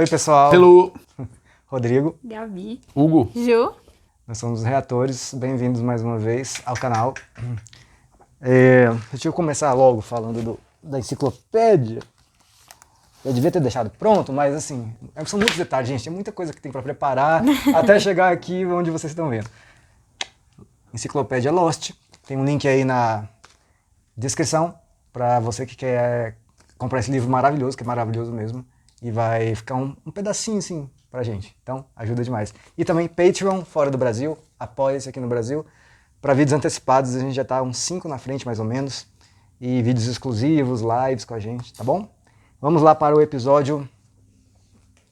Oi, pessoal. Hello. Rodrigo. Gabi. Hugo. Ju. Nós somos os Reatores. Bem-vindos mais uma vez ao canal. Deixa eu começar logo falando da enciclopédia. Eu devia ter deixado pronto, mas assim, são muitos detalhes, gente. Tem muita coisa que tem para preparar até chegar aqui onde vocês estão vendo. Enciclopédia Lost. Tem um link aí na descrição para você que quer comprar esse livro maravilhoso, que é maravilhoso mesmo. E vai ficar um pedacinho assim pra gente. Então, ajuda demais. E também Patreon, fora do Brasil. Apoia-se aqui no Brasil. Para vídeos antecipados, a gente já tá uns 5 na frente, mais ou menos. E vídeos exclusivos, lives com a gente, tá bom? Vamos lá para o episódio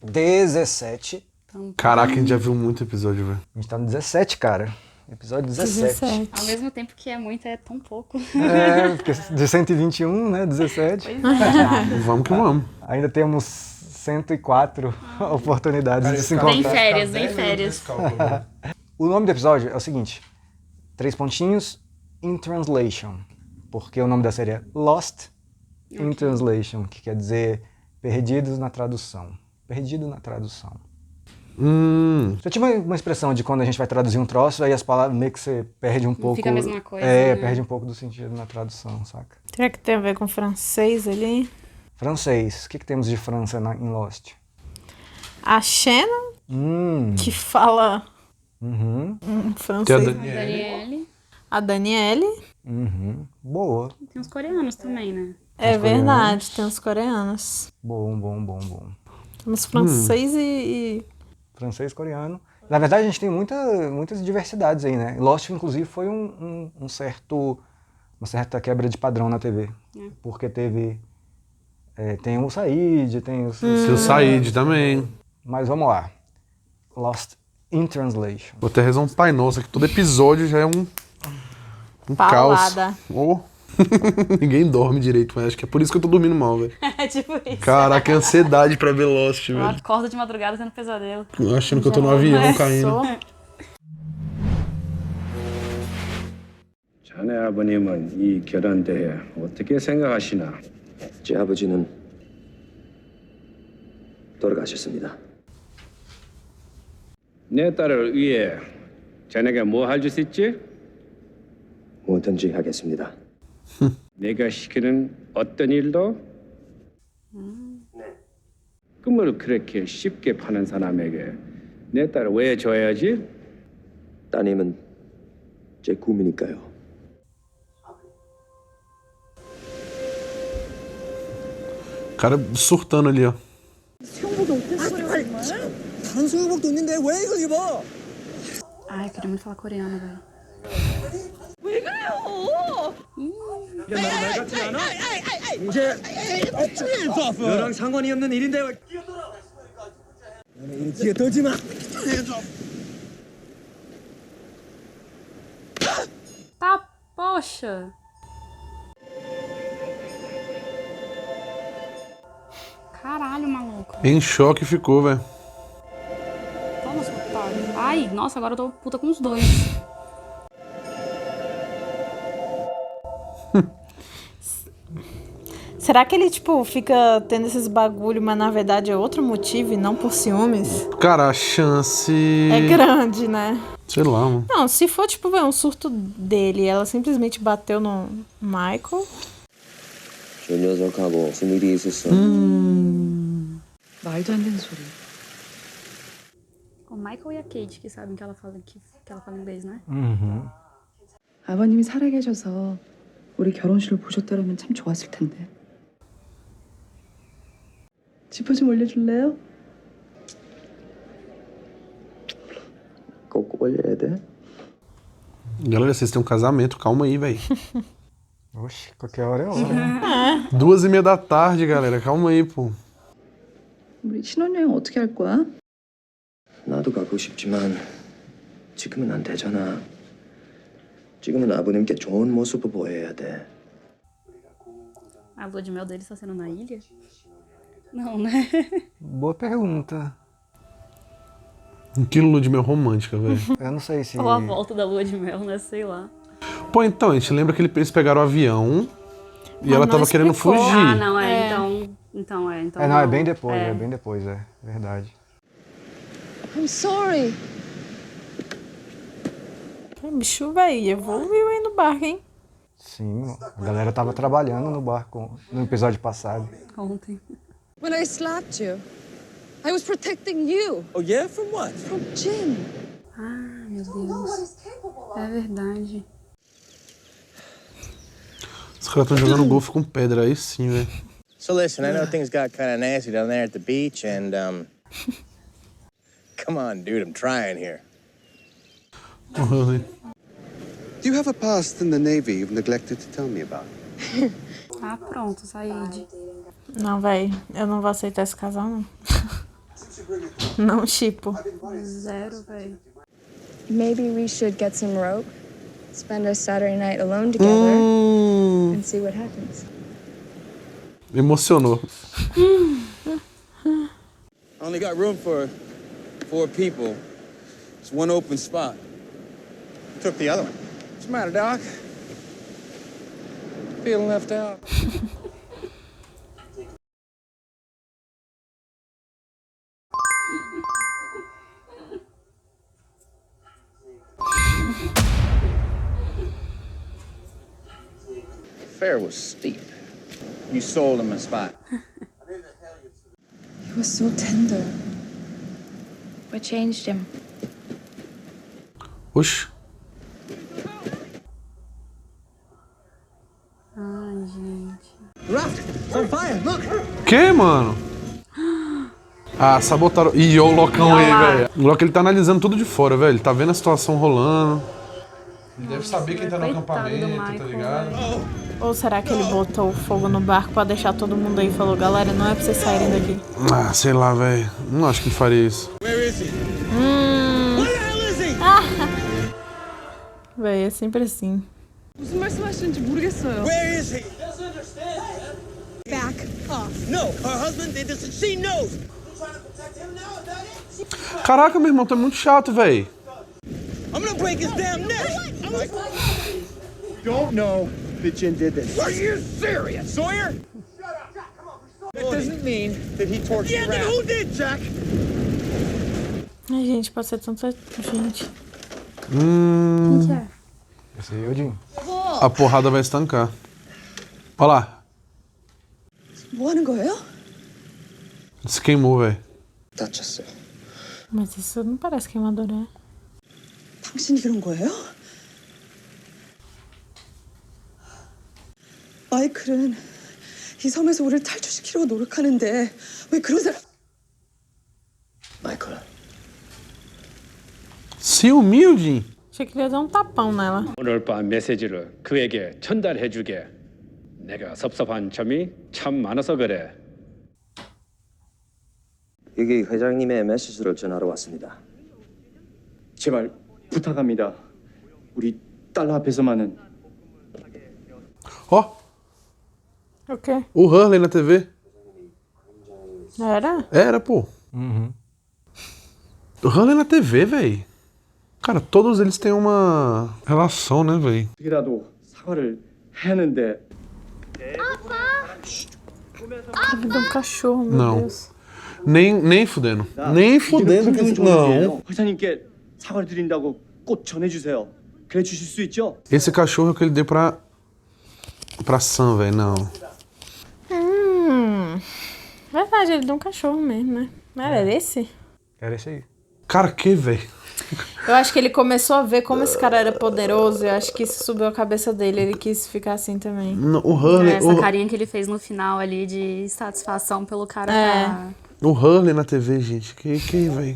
17. Caraca, a gente já viu muito episódio, velho. A gente tá no 17, cara. Episódio 17. Ao mesmo tempo que é muito, é tão pouco. Porque de 121, né? 17. Vamos que vamos. Ainda temos 104 oportunidades de se encontrar. Bem férias, bem férias. O nome do episódio é o seguinte: 3 pontinhos, in translation. Porque o nome da série é Lost in Translation, que quer dizer perdidos na tradução. Perdido na tradução. Já tinha uma expressão de quando a gente vai traduzir um troço, aí as palavras meio que você perde um pouco. Fica a mesma coisa. É, né? perde um pouco do sentido na tradução, saca? Será que tem a ver com francês ali? Francês. O que temos de França em Lost? A Shannon, que fala francês. Tem a Daniele. A Daniele. Boa. Tem uns coreanos também, né? É Os verdade, coreanos. tem os coreanos. Bom. Temos francês e... Francês, coreano. Na verdade, a gente tem muitas diversidades aí, né? Lost, inclusive, foi uma certa quebra de padrão na TV. Porque tem o Said, tem o... Seu Said também. Mas vamos lá. Lost in Translation. Vou até rezar um Pai Nosso, que todo episódio já é um caos. Paulada. Oh. Ninguém dorme direito, mas acho que é por isso que eu tô dormindo mal, velho. É tipo isso. Caraca, que ansiedade pra ver Lost, Eu velho. acordo de madrugada tendo pesadelo. Achando que eu tô no avião caindo. 자네 아버님은 이 결혼 대해 어떻게 생각하시나? 제 아버지는 돌아가셨습니다. 내 딸을 위해 자네가 뭐 할 수 있지? 뭐든지 하겠습니다. 내가 시키는 어떤 일도? 꿈을 그렇게 쉽게 파는 사람에게 내 딸을 왜 줘야지? 따님은 제 꿈이니까요. O cara surtando ali, ó. Ai, eu queria muito falar coreano, velho. 너랑 상관이 없는 일인데 왜 이게 떨지 마. Tá, poxa. Caralho, maluco. Em choque ficou, velho. Toma, seu otário. Ai, nossa, agora eu tô puta com os dois. Será que ele, tipo, fica tendo esses bagulho, mas na verdade é outro motivo e não por ciúmes? Cara, a chance... É grande, né? Sei lá, mano. Não, se for, tipo, um surto dele, ela simplesmente bateu no Michael. 저 녀석하고 무슨 일이 있었어? 말도 안 되는 소리. O Michael e a Kate que sabem que ela fala inglês, né? 아버님이 살아계셔서 우리 결혼식을 보셨다면 참 좋았을 텐데. 지퍼 좀 올려줄래요? 꼭 올려야 돼? Galera, vocês têm um casamento, calma aí, velho. Oxe, qualquer hora é hora. 2:30 da tarde, galera, calma aí, pô. 우리 신혼여행 어떻게 할 거야? 나도 가고 싶지만 지금은 안 되잖아. 지금은 아버님께 좋은 모습을 보여야 돼. A lua de mel deles tá sendo na ilha? Não, né? Boa pergunta. Um quilo de mel romântica, velho. Eu não sei se... Ou a volta da lua de mel, né? Sei lá. Pô, então, a gente lembra que eles pegaram o avião e ela não tava querendo explicou. fugir. Ah, não, então... Então, então Não, é bem depois, é bem depois, é verdade. I'm sorry. Que bicho, velho, evoluiu aí no barco, hein? Sim, a galera tava trabalhando no barco no episódio passado. Ontem. When I slapped you, I was protecting you Oh yeah, from what? from Jin. Ah, meu Deus. É verdade. Os caras estão jogando golfe com pedra aí sim, velho. So listen, I know things got kind of nasty down there at the beach, and come on, dude, I'm trying here. O Hurley. Do you have a past in the Navy you've neglected to tell me about? Ah, pronto, Said. Não, velho, eu não vou aceitar esse casal, não. Não, tipo. Zero, velho. Maybe we should get some rope, spend a Saturday night alone together, and see what happens. Emocionou. Only got room for 4 people. It's one open spot. Took the other one. What's the matter, Doc? Feeling left out? Fare was steep. You sold him a spot. He was so tender. What changed him? Oxi. Ai, gente. Que, mano? Ah, sabotaram. Ih, ó o Locão aí, velho. O Loki, ele tá analisando tudo de fora, velho. Ele tá vendo a situação rolando. Ele deve saber quem tá no Coitado do acampamento, tá Michael, ligado? Ou será que ele botou o fogo no barco pra deixar todo mundo aí e falou, galera, não é pra vocês saírem daqui? Ah, sei lá, velho. Não acho que ele faria isso. Véi, é sempre assim. 무슨 말씀하시는지 모르겠어요. Where is he? Back off. No, her husband did this and she knows. Caraca, meu irmão, tu é muito chato, velho. I'm gonna break his damn neck. Don't know that Jin did this. Are you serious? Sawyer? That doesn't mean that he tortured Yeah, then who did, Jack? Ai, gente, pode ser tanta gente. Quem que é? Esse aí é o Jin. A porrada vai estancar. Olha lá. 뭐 하는 거예요? Ele se queimou, velho. 다쳤어. Mas isso não parece queimador, né? 당신이 그런 거예요? 마이클은 이 섬에서 우리를 탈출시키려고 노력하는데 왜 그런 사람... 마이클. Ciúminho, Jin. Achei que ele ia dar um tapão nela. 오늘 밤 메시지를 그에게 전달해주게. 내가 섭섭한 점이 참 많아서 그래. 여기 회장님의 메시지를 전하러 왔습니다. 제발 부탁합니다. 우리 딸 앞에서만은. Ó, O quê? o Hurley na TV. Era? Era, pô. O Hurley na TV, velho. Cara, todos eles têm uma relação, né, velho? 어떻게라도 사과를 해야 하는데. Cara, me deu um cachorro, meu Não. Deus. Nem fudendo. Nem fudendo que esse... Não. 회장님께 사과를 드린다고 꼭 전해주세요. 그래 주실 수 있죠? Esse cachorro que ele deu pra Sam, velho. Não. Verdade, ele deu um cachorro mesmo, né? Não era esse? Era esse aí. Cara, que, velho? Eu acho que ele começou a ver como esse cara era poderoso. Eu acho que isso subiu a cabeça dele. Ele quis ficar assim também. O Hurley... Essa carinha que ele fez no final ali de satisfação pelo cara. Tá... O Hurley na TV, gente. Que velho?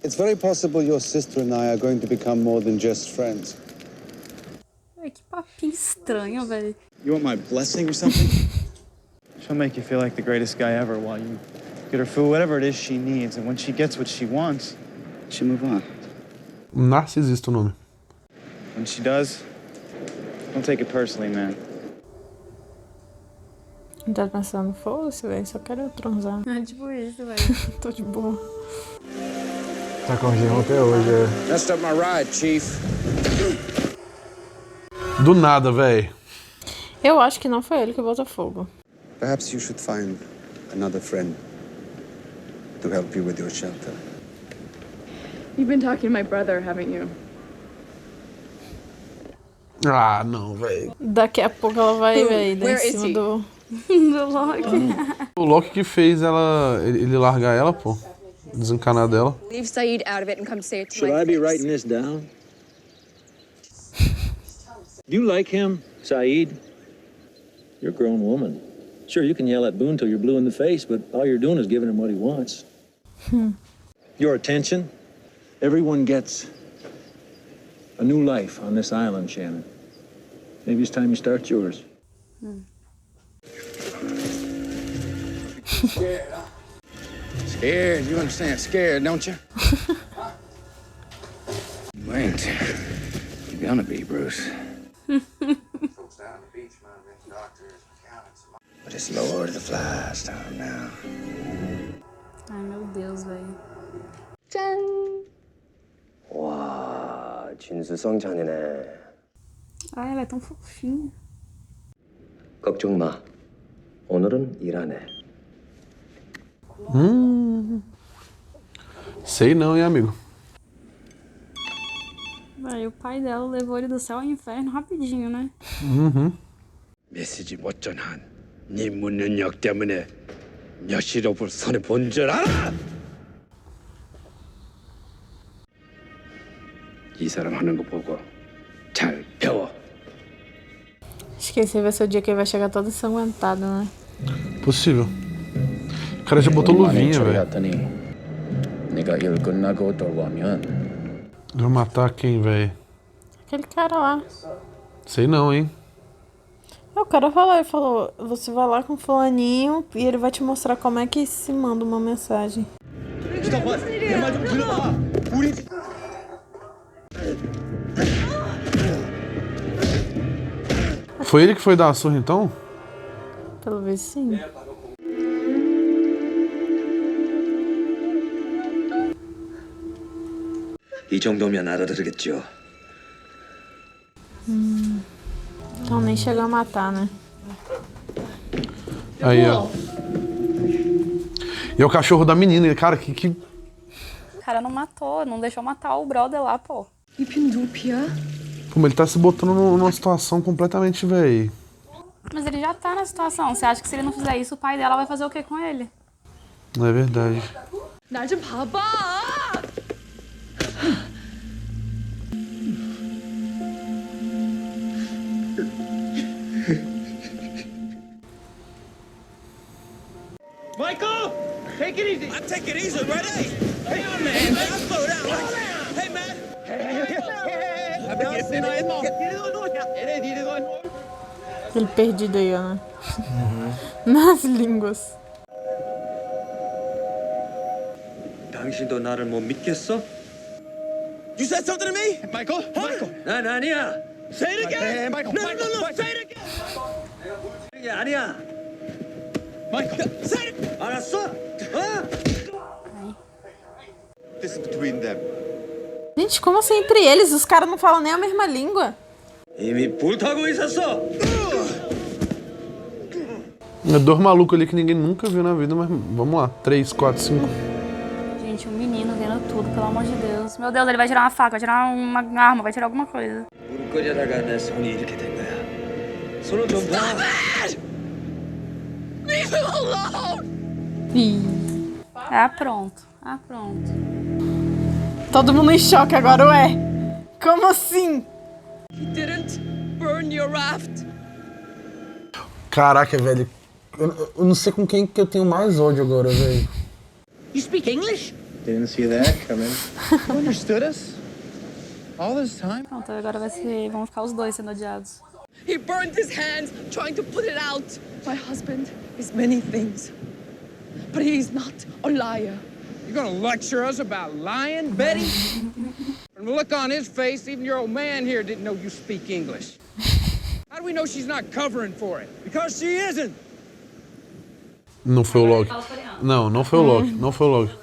It's very possible your sister and I are going to become more than just friends. Ai, que papinho estranho, velho. You want my blessing or something? She'll make you feel like the greatest guy ever while you get her food, whatever it is she needs, and when she gets what she wants, she move on. Narcisista o nome. When she does, don't take it personally, man. Não tá pensando, foda-se, velho. Só quero transar. É tipo isso, velho. Tô de boa. Tá com o Jin até hoje, é. Messed up my ride, Chief. Do nada, velho. Eu acho que não foi ele que botou fogo. Perhaps you should find another friend to help you with your shelter. You've been talking to my brother, haven't you? Ah, não, velho. Daqui a pouco ela vai, velho, dar em Where is cima he? do Loki. O Loki que fez ele largar ela, pô. Desencanar dela. Leave Saeed out of it and come say it to Should my I be face. writing this down? You like him, Saeed? You're a grown woman. Sure, you can yell at Boone till you're blue in the face, but all you're doing is giving him what he wants. Your attention? Everyone gets a new life on this island, Shannon. Maybe it's time you start yours. Scared, huh? Scared, you understand? Scared, don't you? You ain't. You're gonna be, Bruce. But it's Lord of the Flies time now. Ai, meu Deus, velho. 짠! 와, 진수성찬이네. Ai, ela é tão fofinha. 걱정 마. 오늘은 일하네. Sei não, hein, amigo. Aí o pai dela levou ele do céu ao inferno rapidinho, né? 메시지 못 전한 네 문능력 때문에 여시로불 손에 본 줄 알아? 이 사람 하는 거 보고 잘 배워. Acho que esse vai ser o dia que ele vai chegar todo ensanguentado, né? Possível. O cara já botou luvinha, velho. 처리했더니 내가 일 끝나고 돌아오면 Vai matar quem, velho? Aquele cara lá. Sei não, hein? O cara falou, ele falou, você vai lá com o fulaninho e ele vai te mostrar como é que se manda uma mensagem. Foi ele que foi dar a surra, então? Pelo visto, sim. 이 정도면 알아들으겠죠. Então nem chegou a matar, né? Aí, ó. E é o cachorro da menina, cara, que... O cara não matou, não deixou matar o brother lá, pô. Pô, mas ele tá se botando numa situação completamente, velho. Mas ele já tá na situação. Você acha que se ele não fizer isso, o pai dela vai fazer o que com ele? Não é verdade. 날 좀 봐봐! Michael! Take it easy. I take it easy, right? Hey, man. Slow down. Hey, man. Ele perdido aí, ó, né? Nas línguas. 당신도 나를 못 믿겠어? You said something to me? Michael? Michael. 난 아니야. Say it again. Hey, Michael. No, say it again. 이게 아니야. Michael. Say it. 알았어? 어? This is between them. Gente, como assim entre eles? Os caras não falam nem a mesma língua. 이미 불타고 있었어. É dois malucos ali que ninguém nunca viu na vida, mas vamos lá. 3, 4, 5. Gente, um menino vendo tudo, pelo amor de Deus. Meu Deus, ele vai tirar uma faca, vai tirar uma arma, vai tirar alguma coisa. 무릎 끓여다가 내 손이 이렇게 된 거야. 손을 좀 봐. Leave him alone! Ih. Ah, pronto. Ah, pronto. Todo mundo em choque agora, ué. Como assim? He didn't burn your raft. Caraca, velho. Eu não sei com quem que eu tenho mais ódio agora, velho. You speak English? Didn't see that coming. You understood us? All this time? Pronto, agora vão ficar os dois sendo odiados. He burned his hands trying to put it out. My husband is many things, but he's not a liar. You gonna lecture us about lying, Betty? From the look on his face, even your old man here didn't know you speak English. How do we know she's not covering for it? Because she isn't. Não foi o Loki. Não, não foi o Loki. Não foi o Loki.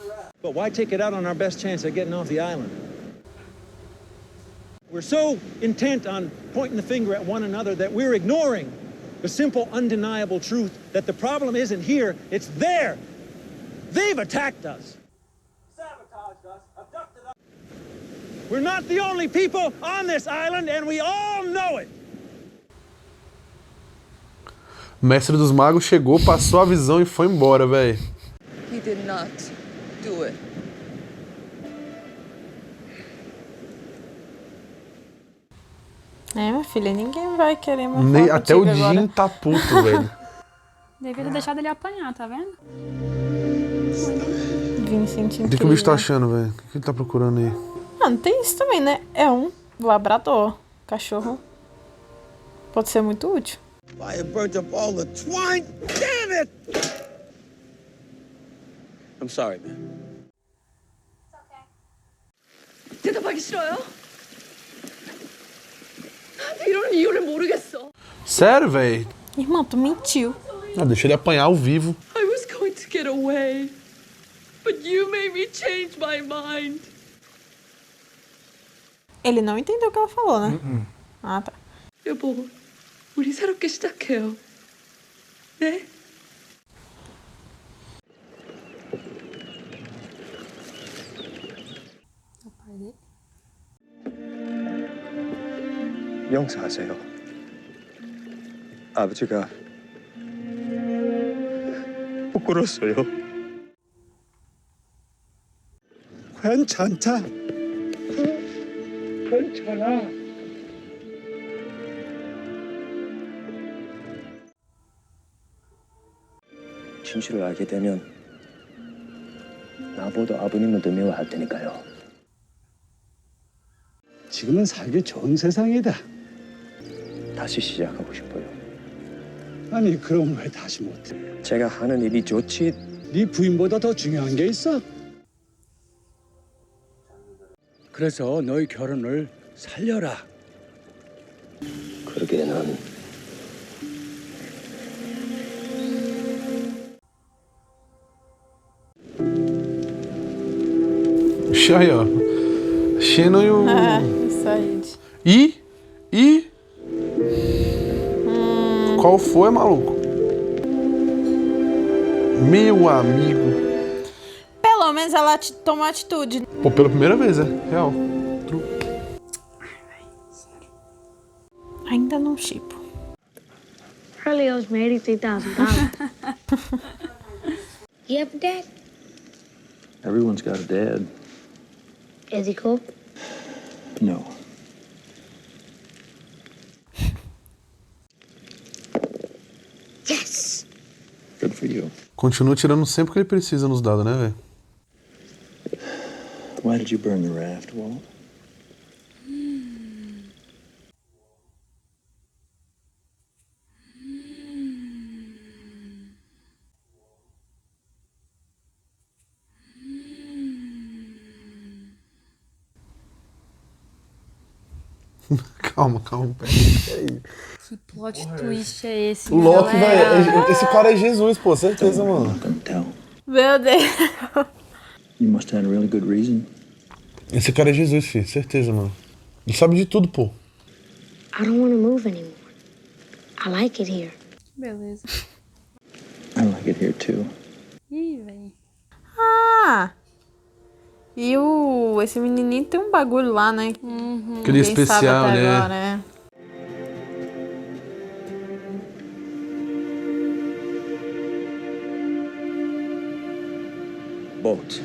But why take it out on our best chance of getting off the island? We're so intent on pointing the finger at one another that we're ignoring The simple, undeniable truth that the problem isn't here, it's there. They've attacked us. Sabotaged us, abducted us. We're not the only people on this island, and we all know it. O mestre dos magos chegou, passou a visão e foi embora, velho. He did not do it. É, minha filha, ninguém vai querer morrer. Até o Jim tá puto, velho. Devia ter deixado ele apanhar, tá vendo? Vincent, O que o bicho tá achando, velho? O que ele tá procurando aí? Mano, tem isso também, né? É um labrador. Cachorro. Pode ser muito útil. Fire burnt up all the twine. Damn it! I'm sorry, man. 대답하기 싫어요? 이런 이유를 모르겠어. Sério, velho? Irmão, tu mentiu. Ah, deixa ele apanhar ao vivo. I was going to get away, but you made me change my mind. Ele não entendeu o que ela falou, né? Ah, tá. 여보, 우리 새롭게 시작해요. 네? 용서하세요. 아버지가 부끄러웠어요. 괜찮다. 괜찮아. 진실을 알게 되면 나보다 아버님을 더 미워할 테니까요. 지금은 살기 좋은 세상이다. 다시 시작하고 싶어요. 아니, 그럼 왜 다시 못해? 제가 하는 일이 좋지. 네 부인보다 더 중요한 게 있어? 그래서 너희 결혼을 살려라. 그러기에는 Aí, ó. Shannon e o... Isso aí. Qual foi, maluco? Meu amigo. Pelo menos ela tomou atitude. Pô, pela primeira vez, é real. Ainda não chipo. Probably owes me $83,000. You have a dad? Everyone's got a dad. Is he cool? No. Yes! Good for you. Continua tirando sempre que ele precisa nos dados, né, velho? Why did you burn the raft, Walt? Calma, peraí. Que plot twist é esse? O Loki, galera? velho. Esse cara é Jesus, pô, certeza, mano. Don't tell. Meu Deus. You must have had a really good reason. Esse cara é Jesus, filho, certeza, mano. Ele sabe de tudo, pô. I don't want to move anymore. I like it here. Beleza. I like it here too. Ih, velho. Ah! E esse menininho tem um bagulho lá, né? Aquele especial, sabe até né? agora, é. boat.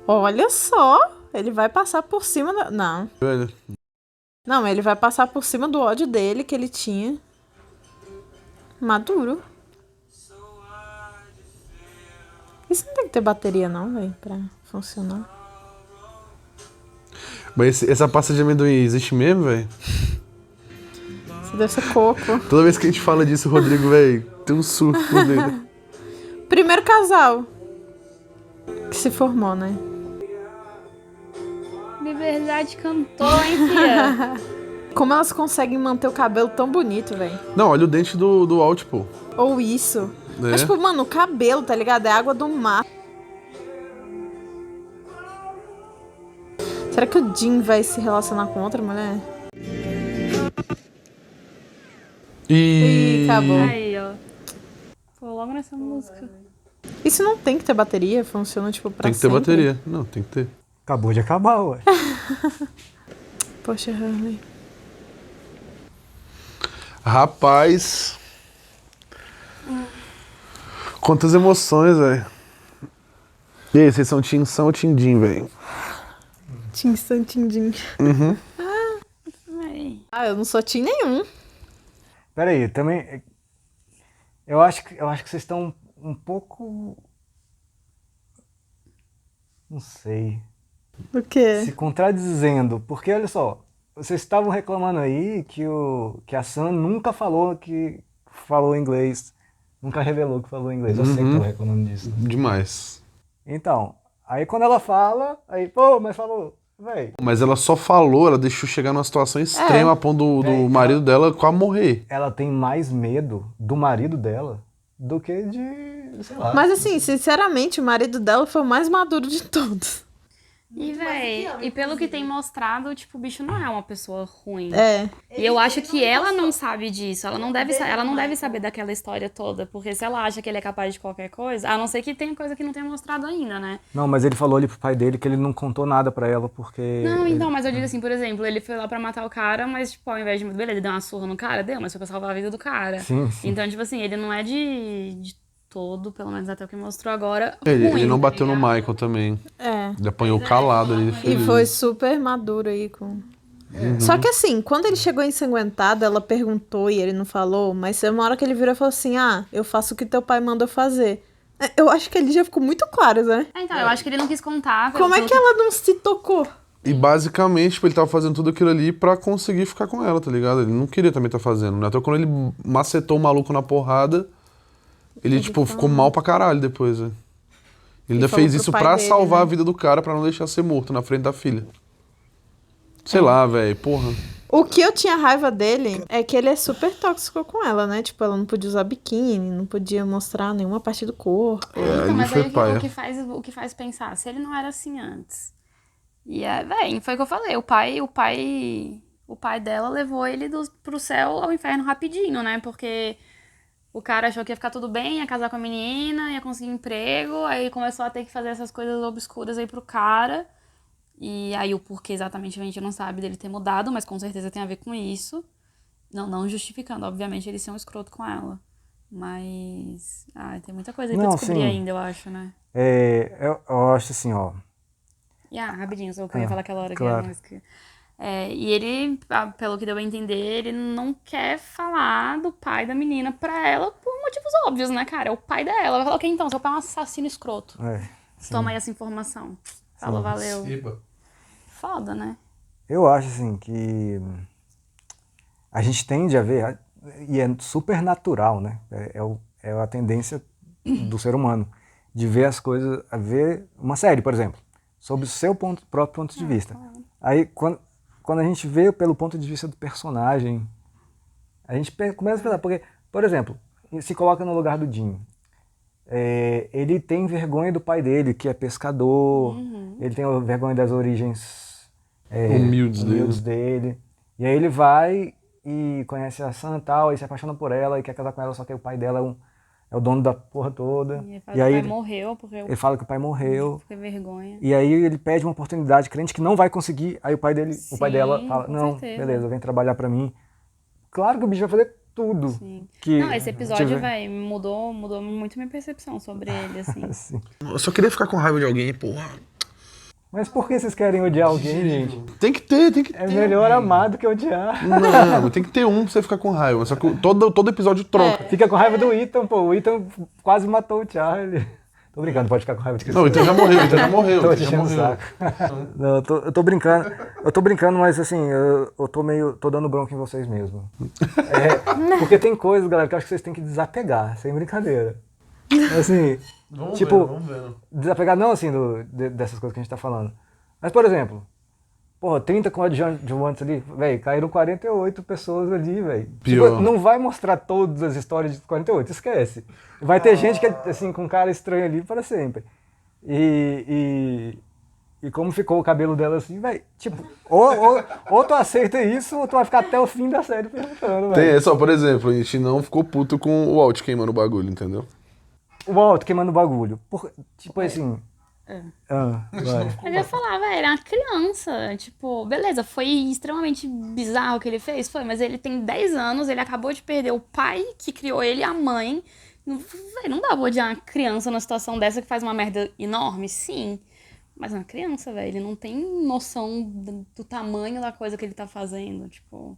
Olha só, ele vai passar por cima da... Não. Velho. Não, ele vai passar por cima do ódio dele que ele tinha. Maduro. Isso não tem que ter bateria não, velho, pra funcionar. Mas essa pasta de amendoim existe mesmo, velho? Isso deve ser coco. Toda vez que a gente fala disso, o Rodrigo, velho, tem um surto dele. Primeiro casal que se formou, né? Liberdade cantou, hein, filha? Como elas conseguem manter o cabelo tão bonito, velho? Não, olha o dente do Walt, pô. Ou isso. É. Mas, tipo, mano, o cabelo, tá ligado? É água do mar. Será que o Jim vai se relacionar com outra mulher? E... acabou. Aí, ó. Pô, logo nessa música. Isso não tem que ter bateria? Funciona, tipo, pra Tem que ter sempre? bateria. Não, tem que ter. Acabou de acabar, ué. Poxa, Harley. Rapaz. Quantas emoções, velho. E aí, vocês são Team Sam ou Team Jim, velho? Tim Sam, Tim Jim. Uhum. Eu não sou Tim nenhum. Pera aí, também... Eu acho que vocês estão um pouco... Não sei. O quê? Se contradizendo. Porque, olha só, vocês estavam reclamando aí que a Sam nunca falou que falou inglês. Nunca revelou que falou inglês. Eu sei que tava reclamando disso. Demais. Então, aí quando ela fala, aí, pô, mas falou, véi. Mas ela só falou, ela deixou chegar numa situação extrema a ponto do marido dela quase morrer. Ela tem mais medo do marido dela do que de, sei lá. Mas assim, sinceramente, o marido dela foi o mais maduro de todos. E, véi, e pelo que tem mostrado, tipo, o bicho não é uma pessoa ruim. É. E eu acho que ela não sabe disso. Ela não deve saber daquela história toda. Porque se ela acha que ele é capaz de qualquer coisa, a não ser que tenha coisa que não tenha mostrado ainda, né? Não, mas ele falou ali pro pai dele que ele não contou nada pra ela porque... Não, então, mas eu digo assim, por exemplo, ele foi lá pra matar o cara, mas, tipo, ao invés de... Beleza, ele deu uma surra no cara? Deu, mas foi pra salvar a vida do cara. Sim, sim. Então, tipo assim, ele não é de todo, pelo menos até o que mostrou agora, Ele ruim, não tá bateu no ligado? Michael também. É. Ele apanhou calado ali. E foi super maduro aí com... Só que assim, quando ele chegou ensanguentado, ela perguntou e ele não falou, mas uma hora que ele virou e falou assim, eu faço o que teu pai manda fazer. Eu acho que ele já ficou muito claro, né? Então, eu acho que ele não quis contar. Como é que ela não se tocou? E basicamente, tipo, ele tava fazendo tudo aquilo ali pra conseguir ficar com ela, tá ligado? Ele não queria também estar fazendo, né? Até quando ele macetou o maluco na porrada, ele tipo, ficou mal pra caralho depois, velho. Ele ainda fez isso pra salvar a vida do cara, pra não deixar ser morto na frente da filha. Sei lá, velho, porra. O que eu tinha raiva dele é que ele é super tóxico com ela, né? Tipo, ela não podia usar biquíni, não podia mostrar nenhuma parte do corpo. Então, mas aí o que faz pensar, se ele não era assim antes. E véi, foi o que eu falei, o pai dela levou ele pro céu ao inferno rapidinho, né? Porque o cara achou que ia ficar tudo bem, ia casar com a menina, ia conseguir emprego, aí começou a ter que fazer essas coisas obscuras aí pro cara. E aí o porquê exatamente a gente não sabe dele ter mudado, mas com certeza tem a ver com isso. Não justificando, obviamente, ele ser um escroto com ela. Mas tem muita coisa aí pra descobrir ainda, eu acho, né? Eu acho assim, ó. Rapidinho, só que eu ia falar aquela hora claro. que era música. E ele, pelo que deu a entender, ele não quer falar do pai da menina pra ela por motivos óbvios, né, cara? É o pai dela. Ela falou, ok, então, seu pai é um assassino escroto. Toma aí essa informação. Falou, valeu. Foda, né? Eu acho, assim, que a gente tende a ver, e é super natural, né? É a tendência do ser humano, de ver as coisas, a ver uma série, por exemplo, sob o seu próprio ponto de vista. Aí, quando a gente vê pelo ponto de vista do personagem, a gente começa a pensar, porque, por exemplo, se coloca no lugar do Jim. Ele tem vergonha do pai dele, que é pescador, ele tem vergonha das origens humildes dele. E aí ele vai e conhece a Sam e tal, e se apaixona por ela e quer casar com ela, só que o pai dela é o dono da porra toda. E aí o pai morreu, porque ele fala que o pai morreu. Fica vergonha. E aí ele pede uma oportunidade, crente que não vai conseguir, aí o pai dela fala, não, certeza. beleza, vem trabalhar pra mim. Claro que o bicho vai fazer tudo. Não, esse episódio, mudou muito minha percepção sobre ele, assim. Eu só queria ficar com raiva de alguém, porra. Mas por que vocês querem odiar alguém, gente? Tem que ter. É melhor amar do que odiar. Não, tem que ter um pra você ficar com raiva. Só que todo episódio troca. Fica com raiva do Ethan, pô. O Ethan quase matou o Charlie. Tô brincando, pode ficar com raiva de Não, o Ethan já morreu. Tô te enchendo o saco. Não, eu tô brincando. Eu tô brincando, mas assim, eu tô dando bronca em vocês mesmo. Porque tem coisas, galera, que eu acho que vocês têm que desapegar, sem brincadeira. Assim, vamos ver. Desapegar não assim dessas coisas que a gente tá falando. Mas, por exemplo, 30 coadjuvantes ali, velho, caíram 48 pessoas ali, velho. Tipo, não vai mostrar todas as histórias de 48, esquece. Vai ter gente que é assim, com cara estranho ali para sempre. E E como ficou o cabelo dela assim, velho, tipo, ou tu aceita isso, ou tu vai ficar até o fim da série perguntando, Tem velho. essa, ó, por exemplo, a gente não ficou puto com o Walt queimando o bagulho, entendeu? O Walt queimando o bagulho. Tipo assim... vai. Eu ia falar, velho, era uma criança. Tipo, beleza, foi extremamente bizarro o que ele fez, foi, mas ele tem 10 anos, ele acabou de perder o pai que criou ele e a mãe. Véi, não dá pra odiar uma criança numa situação dessa que faz uma merda enorme, sim. Mas é uma criança, velho, ele não tem noção do tamanho da coisa que ele tá fazendo, tipo...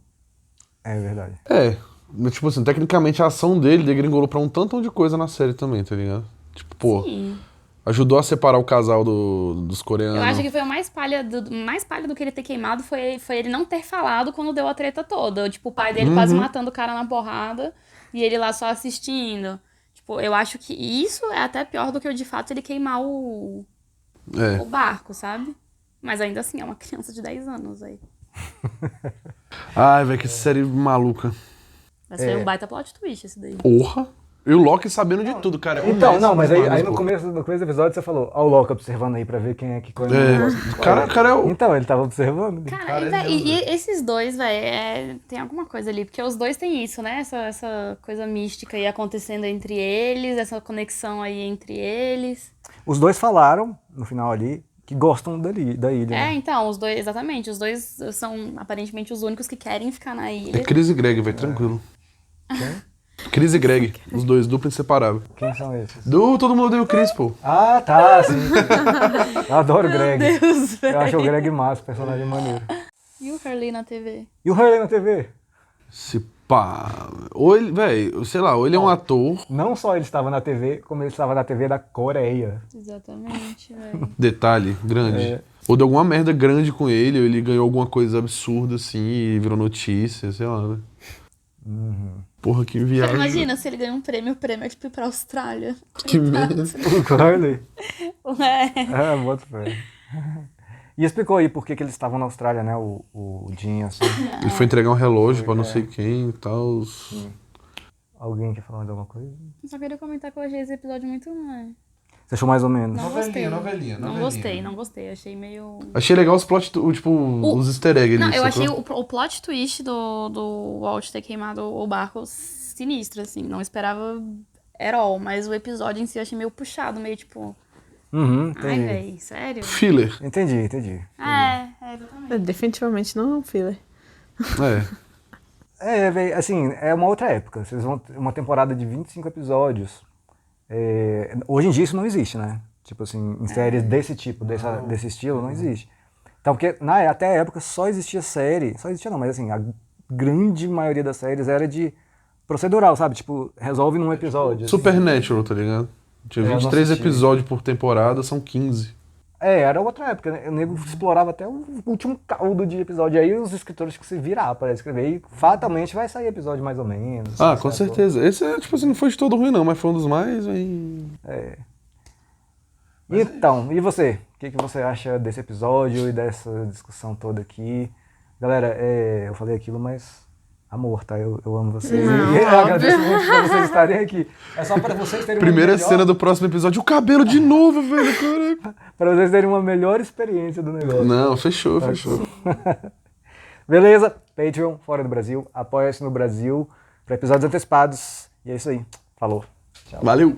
É verdade. É, mas, tipo assim, tecnicamente a ação dele degringolou pra um tantão de coisa na série também, tá ligado? Tipo, pô, Sim. ajudou a separar o casal dos coreanos. Eu acho que foi o mais palha do que ele ter queimado foi ele não ter falado quando deu a treta toda. Tipo, o pai dele quase matando o cara na porrada e ele lá só assistindo. Tipo, eu acho que isso é até pior do que de fato ele queimar o barco, sabe? Mas ainda assim, é uma criança de 10 anos aí. Ai, velho, que série maluca. Mas foi um baita plot twist esse daí. Porra! E o Loki sabendo de tudo, cara. Então, não, mas aí pô. no começo do episódio você falou, ó o Loki observando aí pra ver quem é que coisa. Cara é o... Então, ele tava observando. Cara, e esses dois, velho, tem alguma coisa ali. Porque os dois têm isso, né? Essa coisa mística aí acontecendo entre eles, essa conexão aí entre eles. Os dois falaram, no final ali, que gostam da ilha. Né? Então, os dois, exatamente. Os dois são aparentemente os únicos que querem ficar na ilha. É Chris e Greg, velho, tranquilo. Quem? Chris e Greg, os dois, dupla inseparável. Quem são esses? Todo mundo odeia o Chris, pô. Ah, tá, sim. Eu adoro o Greg. Meu Deus, eu acho o Greg massa, personagem maneiro. E o Hurley na TV? E o Hurley na TV? Se pá... Ou ele, velho, sei lá, ou ele é um ator... Não só ele estava na TV, como ele estava na TV da Coreia. Exatamente, velho. Detalhe grande. Ou deu alguma merda grande com ele, ou ele ganhou alguma coisa absurda assim e virou notícia, sei lá, né? Porra, que viagem. Imagina se ele ganha um prêmio, o prêmio é tipo ir pra Austrália. Que merda. O Hurley? Ué. Boto fé. E explicou aí por que eles estavam na Austrália, né? O Jim, assim. Ele foi entregar um relógio pra não sei quem e tal. Alguém quer falar mais alguma coisa? Eu só queria comentar que eu achei esse episódio muito... Você achou mais ou menos? Não gostei. Novelinha. Não gostei. Achei meio... Achei legal os plot, os easter eggs ali. Não, eu sacou? achei o plot twist do Walt ter queimado o barco sinistro, assim. Não esperava at all, mas o episódio em si eu achei meio puxado, meio tipo... Entendi. Ai, véi, sério? Filler. Entendi. Exatamente. Definitivamente não é um filler. Véi, assim, é uma outra época. Vocês vão ter uma temporada de 25 episódios. Hoje em dia isso não existe, né? Tipo assim, em séries desse tipo, desse estilo, não existe. Então, porque até a época só existia série, só existia não, mas assim, a grande maioria das séries era de procedural, sabe? Tipo, resolve num episódio. Supernatural, tá ligado? Tinha 23 episódios por temporada, são 15. Era outra época, né? O nego explorava até o último caldo de episódio. Aí os escritores que se virar para escrever e fatalmente vai sair episódio mais ou menos. Ah, com certeza. Esse, tipo assim, não foi de todo ruim não, mas foi um dos mais... Então, e você? O que você acha desse episódio e dessa discussão toda aqui? Galera, eu falei aquilo, mas... Amor, tá? Eu amo vocês. Não, e eu agradeço muito por vocês estarem aqui. É só para vocês terem Primeira cena do próximo episódio, o cabelo de novo, velho, caraca. Para vocês terem uma melhor experiência do negócio. Não, fechou. Beleza? Patreon, fora do Brasil. Apoia-se no Brasil para episódios antecipados. E é isso aí. Falou. Tchau. Valeu.